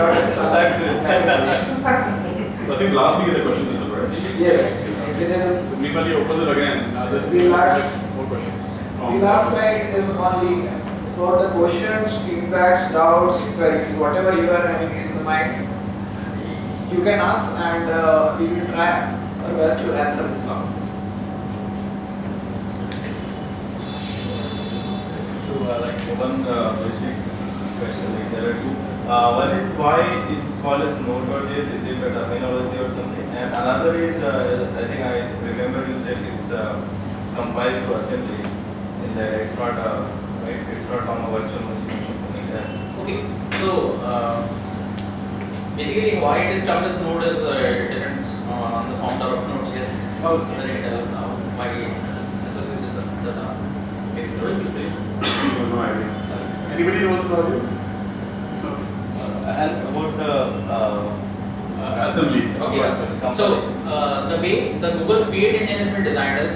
I think last week the question is right. Yes. It is. Meanwhile, you open it again. Just The last, more questions. the last slide is only about the questions, feedbacks, doubts, queries, whatever you are having in the mind, you can ask, and we will try our best to answer this all. So, like one basic question, like there are two. One is why it is called as node.js, is it a terminology or something? And another is, I think I remember you said it's compiled to assembly, in that it's not right? It's not on a virtual machine or something like that. Okay, so basically why it is termed as node is it depends on the founder of node.js. Whether it why associated the term. No idea. Anybody knows about this? And about the assembly. Okay, so the way the Google's V8 engine has been designed is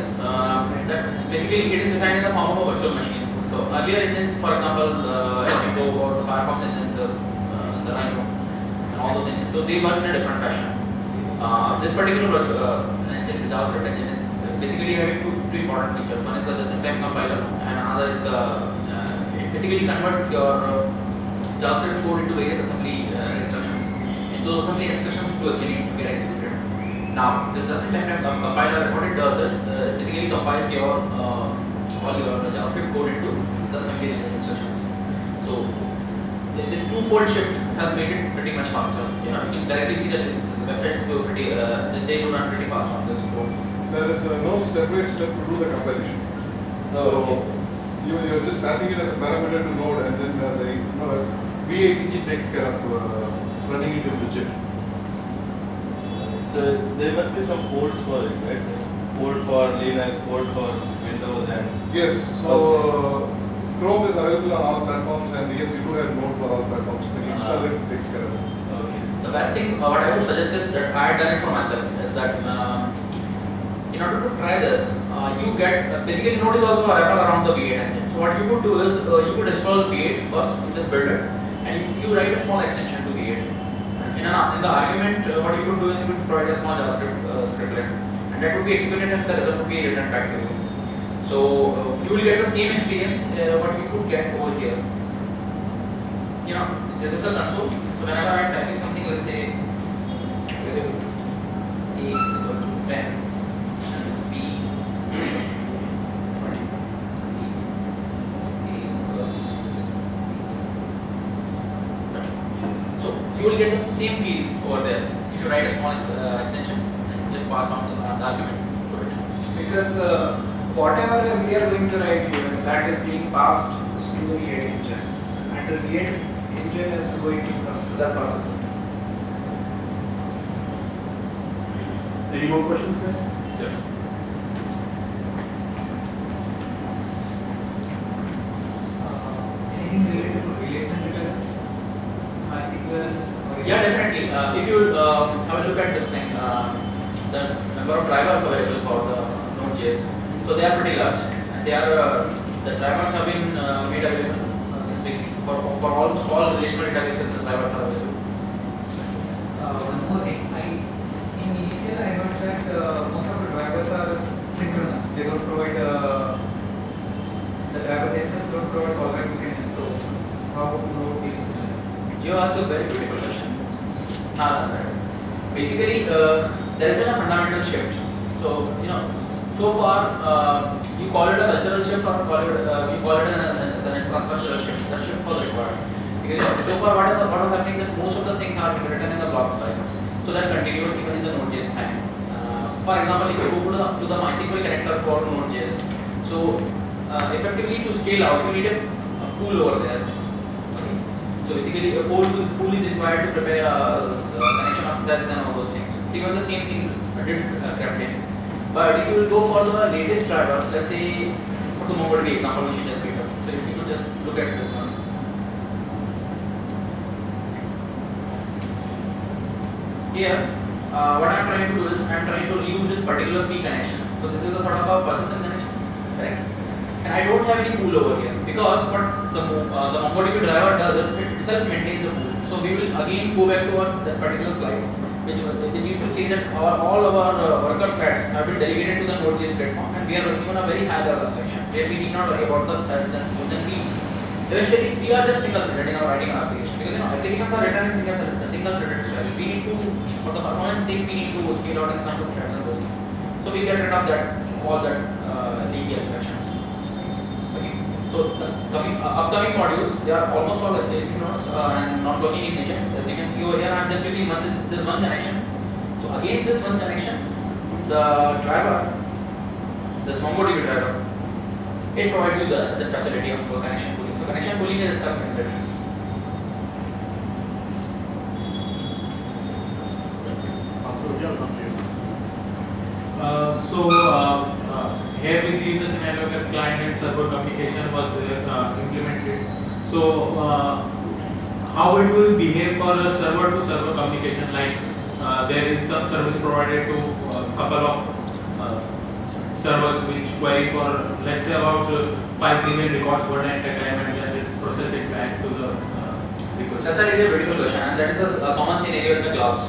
that basically it is designed in the form of a virtual machine. So earlier engines, for example, if you go about the Firefox engine, the Rhino, and all those engines, so they work in a different fashion. This particular engine, the JavaScript engine, is basically having two important features. One is the just-in-time compiler, and another is the it basically converts your JavaScript code into various assembly instructions. And those assembly instructions to actually get executed. Now, this just-in-time compiler, what it does is basically compiles your all your JavaScript code into the assembly instructions. So this two-fold shift has made it pretty much faster. You know, you can directly see that the websites do pretty they do run pretty fast on this code. There is no step-by-step step to do the compilation. So you're just passing it as a parameter to node, and then the V8 engine takes care of running into widget. So there must be some ports for it, right? Port for Linux, port for Windows, and Yes. So Chrome is available on all platforms, and yes, you do have node for all platforms. When you install it, it takes care of it. okay. The best thing, what I would suggest is that I had done it for myself, is that in order to try this, you get basically Node is also a wrapper around the V8 engine. So what you could do is you could install V8 first, you just build it, and you write a small extension to V8. And in the argument, what you could do is you could provide a small JavaScript scriptlet, and that would be executed, and the result would be returned back to you. So you will get the same experience what you could get over here. You know, this is the console. So whenever I am typing something, let's say A is equal to 10 and B 20 A plus B. So you will get the same field over there if you write a small extension and just pass on the argument to it. Because whatever we are going to write here, that is being passed to the V8 engine, and the V8 engine is going to the processor. Any more questions, guys? Yeah. Anything related to relational MySQL? Yeah, definitely. If you have a look at this thing, the number of drivers available for the Node.js, so they are pretty large, and they are the drivers have been made available since beginning. For almost all relational databases, the drivers are available. One more thing, in initial I heard that most of the drivers are synchronous. They don't provide the driver themselves don't provide callback mechanism. So how Node deals with that? You asked a very beautiful question. Now answer it. Basically, there has been a fundamental shift. So you know, so far you call it a cultural shift or you call it an infrastructural shift. That shift was required because so far what was happening that most of the things are written in the block style. So that continued even in the Node.js time. For example, if you go to the MySQL connector for Node.js, so effectively to scale out, you need a pool over there. Okay. So basically, a pool is required to prepare a connection of threads and all those things. So even the same thing did crept in. But if you will go for the latest drivers, let's say for the MongoDB example which you just picked up. So if you could just look at this one. Here, what I am trying to do is I am trying to use this particular P connection. So this is a sort of a persistent connection, correct? And I don't have any pool over here because what the MongoDB driver does is it itself maintains a pool. So So we will again go back to that particular slide, which used to say that all our worker threads have been delegated to the node.js platform, and we are working on a very high level abstraction where we need not worry about the threads and nodes, and eventually we are just single threaded in our writing our application, because applications are written in single threaded style. We need to, for the performance sake, we need to scale out in terms of threads and those things. So we get rid of all that leaky abstractions. Okay. So the upcoming modules, they are almost all asynchronous and non-blocking in nature. As you can see over here, I am just using this one connection. So against this one connection, the driver, this MongoDB driver, it provides you the facility of connection pooling. So connection pooling is a self-limited. Here we see the scenario that client and server communication was implemented. So how it will behave for a server to server communication, like there is some service provided to a couple of servers which query for, let's say, about 5 million records per day at a time, and then it process it back to the request. That's a really beautiful question, and that is a common scenario in the clouds.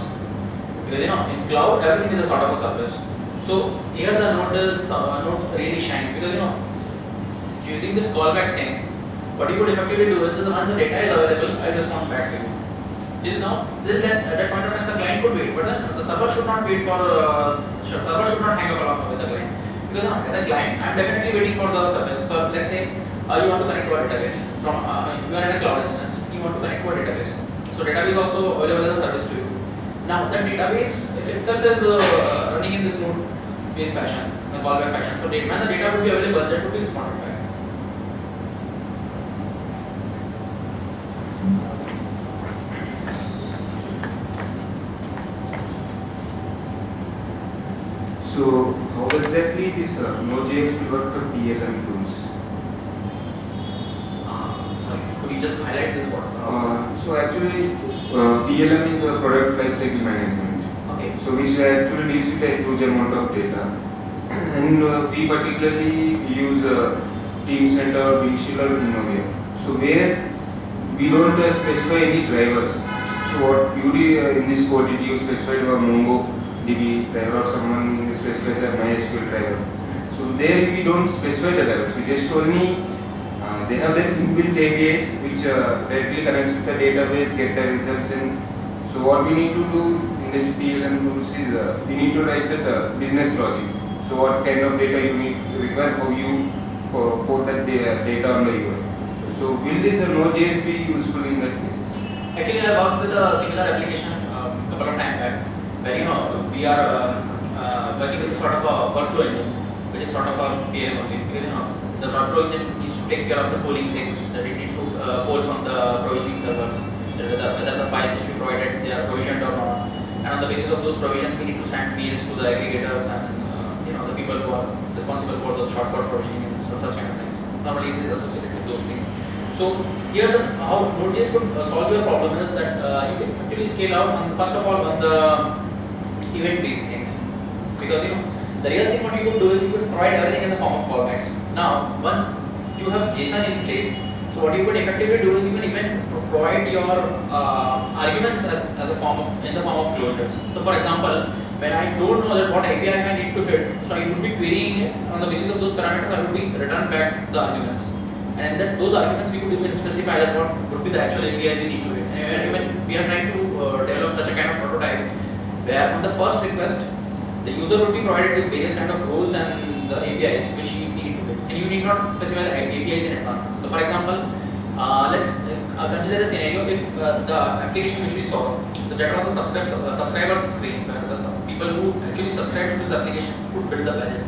Because in cloud everything is a sort of a service. So here the node really shines, because using this callback thing, what you could effectively do is once the data is available, I respond back to you. Till that point of time the client could wait, but then the server should not wait for server should not hang up along with the client. Because as a client, I am definitely waiting for the service. So let's say you want to connect to a database from you are in a cloud instance, you want to connect to a database. So database also available as a service to you. Now that database, if itself is running in this node-based fashion, the callback fashion, so when the data would be available, that would be responded back. So how exactly this Node.js will work for PLM tools? Sorry, could you just highlight this word? So actually PLM is a product lifecycle management. Okay. So which actually deals with a huge amount of data. And we particularly use Teamcenter, Windshield or Innovia. So where we don't specify any drivers. So what you do in this code, did you specify a MongoDB driver or someone specifies a MySQL driver. So there we don't specify the drivers. We just only they have their inbuilt APIs which directly connects with the database, get the results, and so what we need to do in this PLM tools is we need to write that business logic. So what kind of data you need to require, how you put that data on the UI. So will this Node.js be useful in that case? Actually, I worked with a similar application a couple of times back, where we are working with sort of a workflow engine, which is sort of a PLM only, because the workflow engine needs to take care of the polling things, that it needs to poll from the provisioning servers, whether the files which we provided they are provisioned or not, and on the basis of those provisions we need to send mails to the aggregators and the people who are responsible for those shortcut provisioning and such kind of things. Normally it is associated with those things. So here how Node.js could solve your problem is that you can effectively scale out on, first of all, on the event-based things, because the real thing what you could do is you could provide everything in the form of callbacks. Now once you have JSON in place, so what you could effectively do is you can even provide your arguments as a form of in the form of closures. So for example, when I don't know that what API I need to hit, so I would be querying it on the basis of those parameters. I would be return back the arguments, and then those arguments we could even specify that what would be the actual APIs we need to hit. And even we are trying to develop such a kind of prototype where on the first request the user would be provided with various kind of roles and the APIs which he need to hit, and you need not specify the APIs in advance. So for example, let's consider a scenario if the application which we saw, so that was the subscribers screen where the people who actually subscribe to this application could build the badges.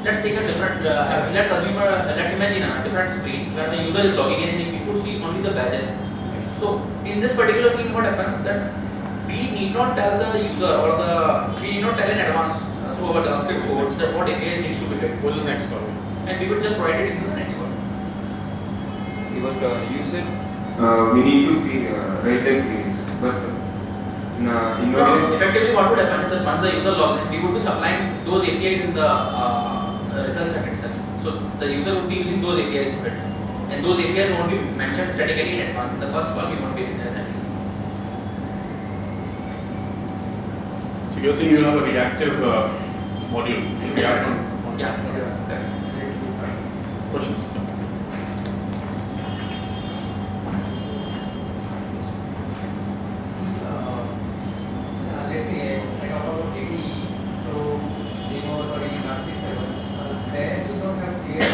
Let's take a different, let's imagine a different screen where the user is logging in and he could see only the badges. So in this particular scene, what happens that we need not tell the user or we need not tell in advance through our JavaScript codes that what APIs needs to be hit. Go to the next call. And we could just provide it into the next call. But you said we need to write like queries, but effectively what would happen is that once the user logs in, we would be supplying those APIs in the result set itself. So the user would be using those APIs to hit, and those APIs won't be mentioned statically in advance. In the first call, we won't be sending. So you're saying you have a reactive module, which will react on. Yeah, correct. Questions? Let's say I talk about JDE, so they know already Elastic server. There you don't have clear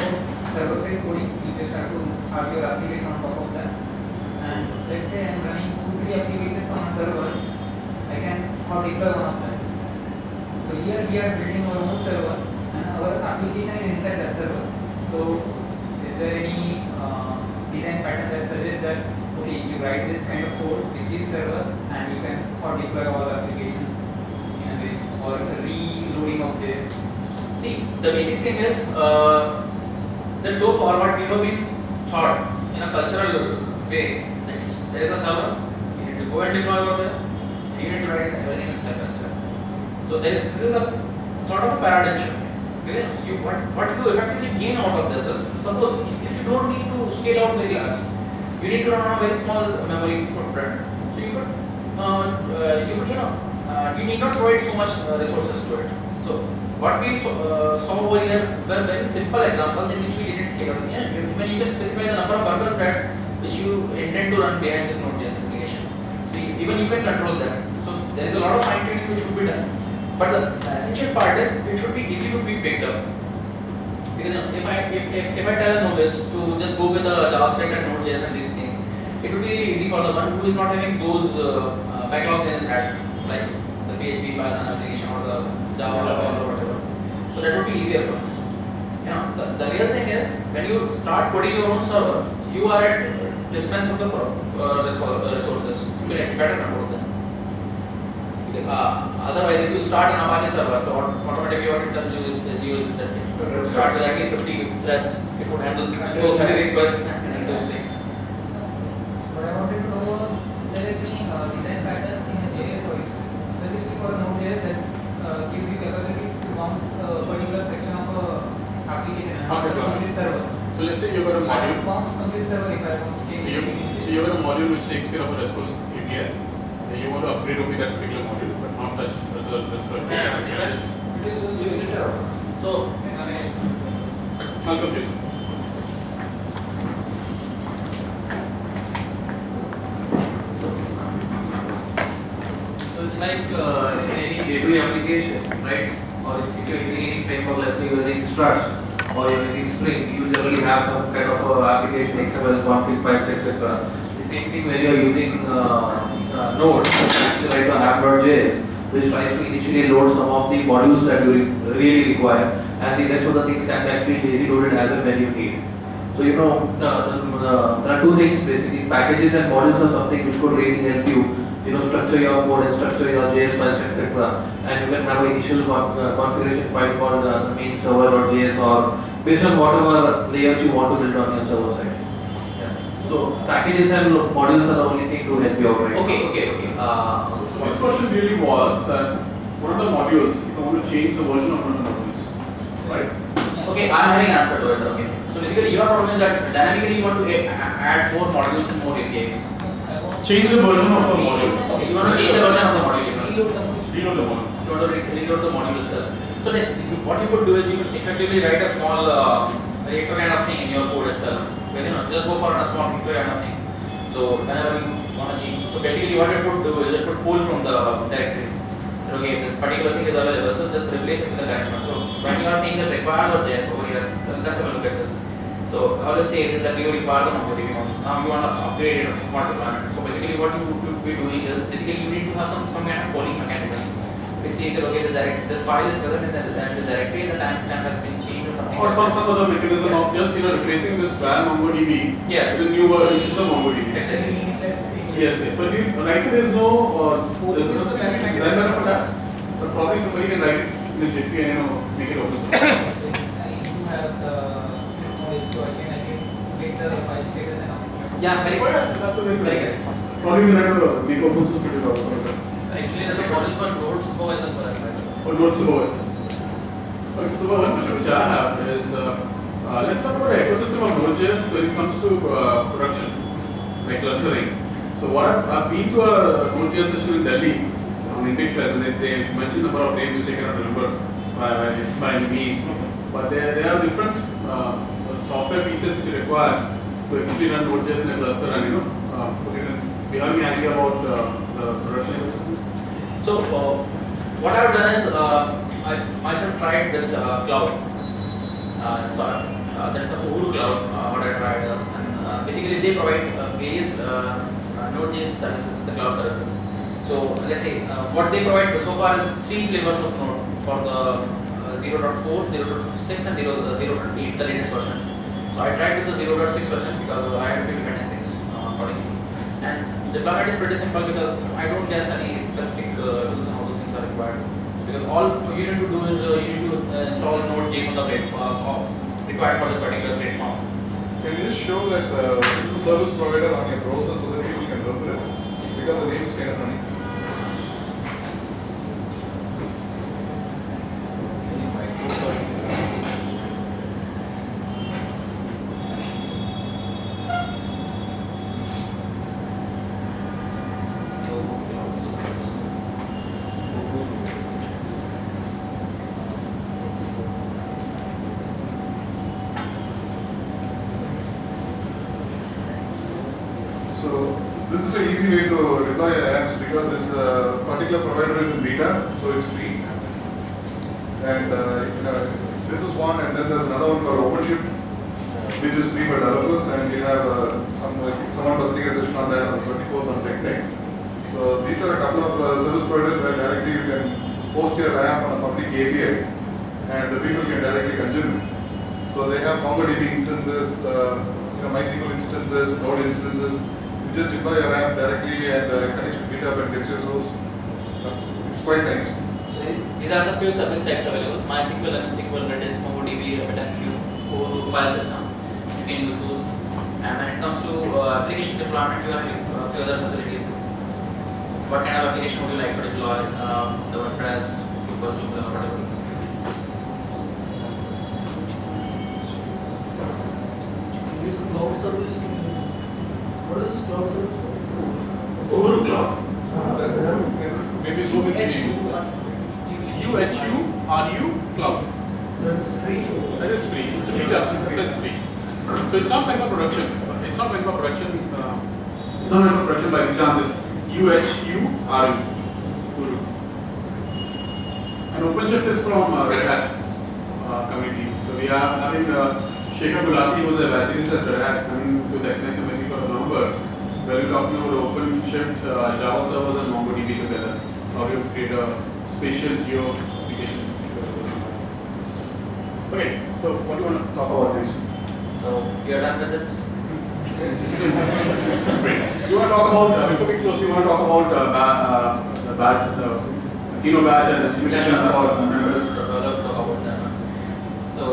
server side coding, you just have to have your application on top of that. And let's say I'm running 2-3 applications on a server, I can how deploy one of them. So here we are building our own server and our application is inside that server. So is there any design pattern that suggests that okay, you write this kind of code which is server and you can or deploy all the applications in a way or reloading of JS? See, the basic thing is let's go forward. We have been taught in a cultural way that there is a server, you need to go and deploy over there, and you need to write everything step by step. So this is a sort of a paradigm shift. Okay? What you effectively gain out of this is, suppose if you don't need to scale out very large, you need to run on a very small memory footprint. So you could you need not provide so much resources to it. So what we saw over here were very simple examples in which we didn't scale out. Yeah, even you can specify the number of worker threads which you intend to run behind this node.js application. So even you can control that. So there is a lot of fine tuning which should be done. But the essential part is it should be easy to be picked up. Because if I tell a novice to just go with a JavaScript and Node.js and these things, it would be really easy for the one who is not having those backlogs in his head, like the PHP, Python application or the Java or whatever. So that would be easier for him. You know, the real thing is when you start putting your own server, you are at dispense of the resources. You can better control them. Otherwise, if you start an Apache server, so automatically what it tells you is that it would start with at least 50 threads. It would handle those many requests and those things. What I wanted to know was there any design pattern in a JS or specifically for a Node.js that gives you capability to bounce a particular section of a application and not the complete server. So let's say you've got a I module. can bounce complete server if I want to change it. So you've got a module which takes care of a RESTful API. You want to upgrade only that particular module, but not touch the RESTful API. It is just use it. So, Malcolm, please. So it's like in any gateway application, right? Or if you're using any framework, let's say you're using Struts or you're using Spring, you generally have some kind of application, XML, config files, etc. The same thing when you're using Node, actually like the app.js, which tries to initially load some of the modules that you really require, and the rest of the things can actually be easily loaded as and when you need. So you know, there are two things basically. Packages and modules are something which could really help you structure your code and structure your JS files, etc. And you can have an initial configuration file called the main server or JS or based on whatever layers you want to build on your server side. So packages and modules are the only thing to help you out right now. Okay. So this question really was that one of the modules, if you want to change the version of one of the modules, right? Okay, I'm having an answer to it. Okay. So basically, your problem is that dynamically you want to add more modules and more APIs. Change the version of a module. Okay, you want to change the version of the module. Reload the module. You want to reload the module itself. So then, what you could do is you could effectively write a small reactor kind of thing in your code itself. Well, just go for a small reactor kind of thing. So whenever you want to change, so basically what it would do is it would pull from the directory. Okay, this particular thing is available, so just replace it with the current one. So when you are saying that require.js over here, so let's have a look at this. So all it says is that you require the MongoDB. Now you want to upgrade it on what requirement. So basically what you would be doing is basically you need to have some kind of polling mechanism. It says that okay, this file is present in the directory and the timestamp has been changed or something. Or some other mechanism of just replacing this var MongoDB with a new instead of MongoDB. Exactly. Yes. But right now there is no Who is the best designer for that. But probably somebody can write it in a Jiffy and make it open source. I do have the sys so I can state the file status and all. Yeah, very good. That's very Very good. good. Probably we have to make open source put it out for that. Actually, the model for nodes go as a for that. Or notes about it. Okay, so one question which I have is let's talk about the ecosystem of Node.js when it comes to production, like clustering. So what I've been to a Node.js session in Delhi on Indeed Fest, they mentioned number of names which I cannot remember by any means. But there are different software pieces which require to actually run Node.js in a cluster and put it in. Do you have any idea about the production ecosystem? So what I've done is I myself tried with cloud. That's the Uhuru cloud. What I tried is, and basically they provide various Node.js services, the cloud services. So let's say what they provide so far is 3 flavors of Node for the 0.4, 0.6 and 0.8, the latest version. So I tried with the 0.6 version because I had few dependencies accordingly. And deployment is pretty simple because I don't guess any specific tools and all those things are required. Because all you need to do is you need to install Node.js on the platform required for the particular platform. Can you just show that service provider on your browser so that people can remember it? Because the name is kind of funny. So this is an easy way to deploy apps because this particular provider is in beta, so it's free. And this is one, and then there's another one called OpenShift, which is free for developers, and we have someone was taking a session on that on the 24th on TechNext. So these are a couple of service providers where directly you can post your app on a public API, and the people can directly consume it. So they have MongoDB instances, MySQL instances, Node instances. You just deploy your app directly and connects to GitHub and gets your source. It's quite nice. So these are the few service types available: MySQL, MSQL, Redis, MongoDB, RabbitMQ, Uhuru file system. You can use those. And when it comes to application deployment, you have a few other facilities. What kind of application would you like to deploy? The WordPress, Drupal, Joomla, whatever. This cloud service, what is this cloud service? Uhuru Cloud. Maybe so with UHURU cloud. That is free. That is free. It's a beta. So it's free. So it's not meant for production. It's not meant for production. It's not meant for production by any chance. It's UHURU. Uhuru. And OpenShift is from Red Hat community. So we are having Shekhar Gulati, who is a evangelist at Red Hat, coming to TechNext maybe for November, where we're talking about OpenShift, Java servers, and MongoDB together. How do you create a spatial geo application? Okay, so what do you want to talk about this? So you're done with it. Great. You want to talk about before we close? You want to talk about the badge, the Kino badge, and the limitation about members. I'd love to talk about that. So.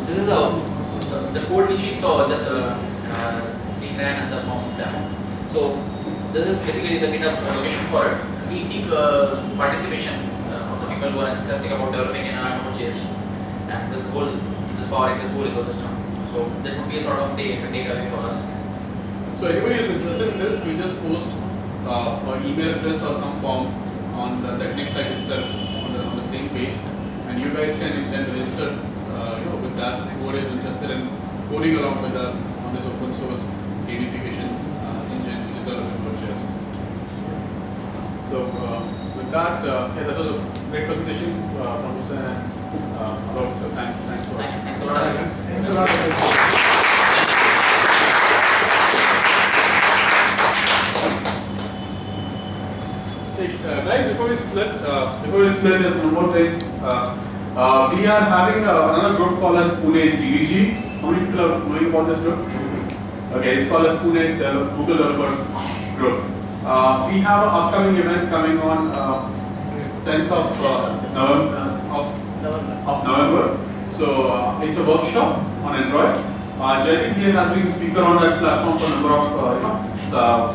This is the code which you saw just being ran in the form of demo. So this is basically the GitHub location for it. We seek participation of the people who are enthusiastic about developing in Node.js and this powering this whole ecosystem. So that would be a sort of takeaway for us. So anybody who's interested in this, we just post an email address or some form on the TechNext site itself on the same page, and you guys can then register with that, who is interested in coding along with us on this open source gamification engine, which is developed in Node.js. So with that, that was a great presentation from Hussein and about thanks for Thanks a lot. Thanks a lot. Guys, before we split, there's one more thing. We are having another group called as Pune GDG. How many people are knowing about this group? Okay, it's called as Pune Google Developer Group. We have an upcoming event coming on 10th of November. So it's a workshop on Android. Jerry has been speaker on that platform for number of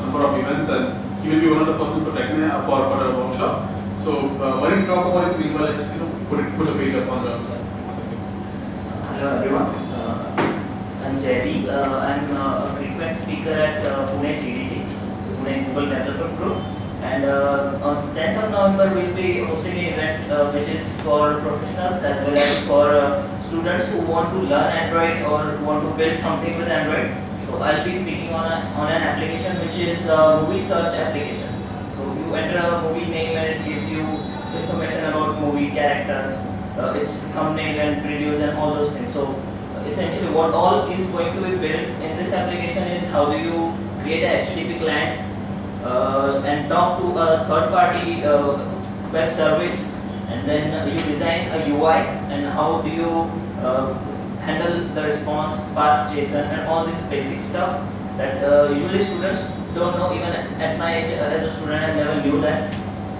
number of events, and he will be one of the persons for for a workshop. So why don't you talk about it? Meanwhile, just put the page up on the. Hello everyone. I'm Jerry. I'm a frequent speaker at Pune GDG, Pune Google Developer Group. And on 10th of November, we'll be hosting an event which is for professionals as well as for students who want to learn Android or who want to build something with Android. So I'll be speaking on an application which is a movie search application. So you enter a movie name and it gives you information about movie characters, its thumbnail and previews and all those things. So essentially what all is going to be built in this application is how do you create a HTTP client and talk to a third-party web service, and then you design a UI, and how do you handle the response, parse JSON, and all this basic stuff that usually students don't know. Even at my age as a student, I never knew that.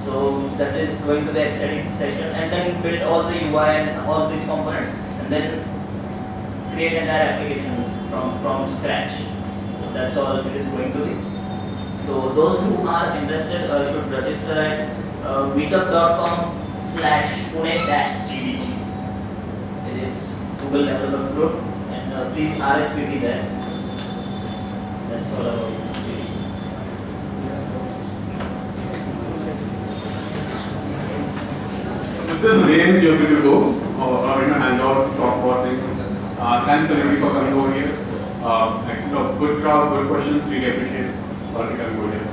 So that is going to be an exciting session, and then build all the UI and all these components, and then create an entire application from scratch. So that's all it is going to be. So those who are interested should register at meetup.com/Pune-GDG. It is Google Developer Group, and please RSVP there. That's all about GDG. With this range, you're good to go, or hang out, talk about things. Thanks everybody for coming over here. Good crowd, good questions, really appreciate it. Or you can go here.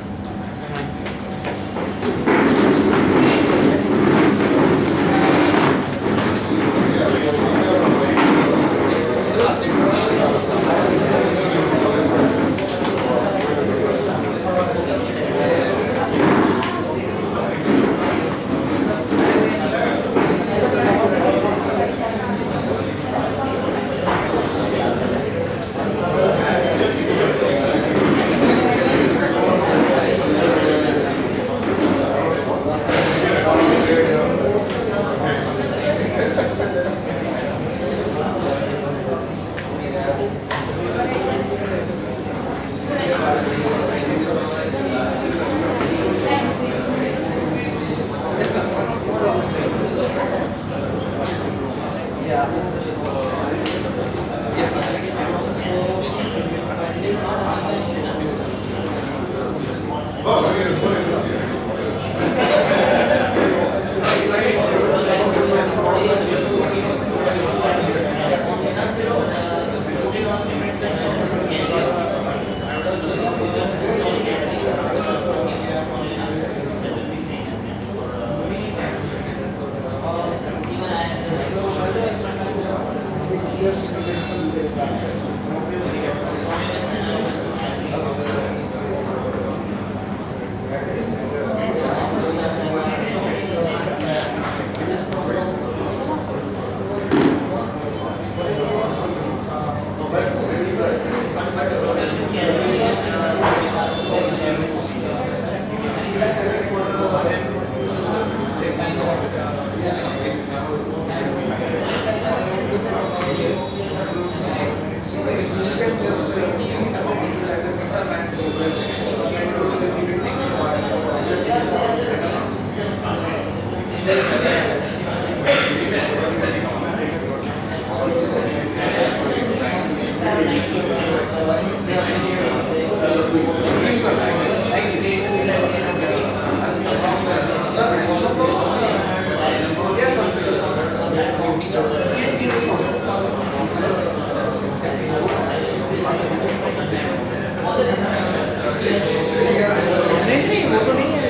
नहीं वो तो नहीं है